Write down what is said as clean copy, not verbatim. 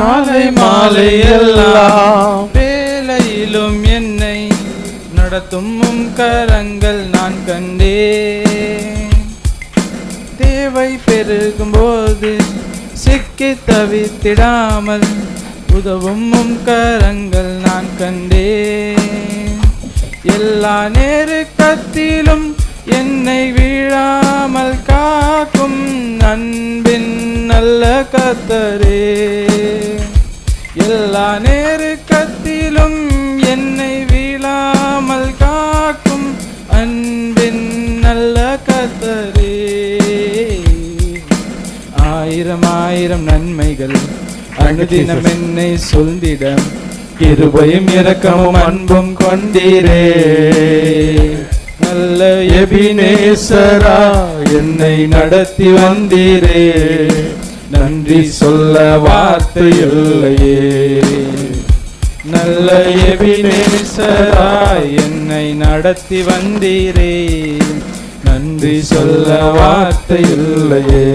காலை மாலை எல்லாம் வேலையிலும் என்னை நடத்தும் கரங்கள் நான் கண்டேன். தேவை பெருகும் போது சிக்கி தவித்திடாமல் உதவும் கரங்கள் நான் கண்டேன். எல்லா நெருக்கத்திலும் என்னை வீழாமல் காக்கும் அன்பின் நல்ல கர்த்தரே. எல்லா நெருக்கத்திலும் என்னை வீழாமல் காக்கும் அன்பின் நல்ல கர்த்தரே. ஆயிரம் ஆயிரம் நன்மைகள் அனுதினம் என்னை சொல்ந்திட கிருபையும் இரக்கமும் அன்பும் கொண்டீரே. நல்ல எபினேசரா என்னை நடத்தி வந்தீரே. நன்றி சொல்ல வார்த்தை இல்லையே. நல்ல எபினேசரா என்னை நடத்தி வந்தீரே. நன்றி சொல்ல வார்த்தை இல்லையே.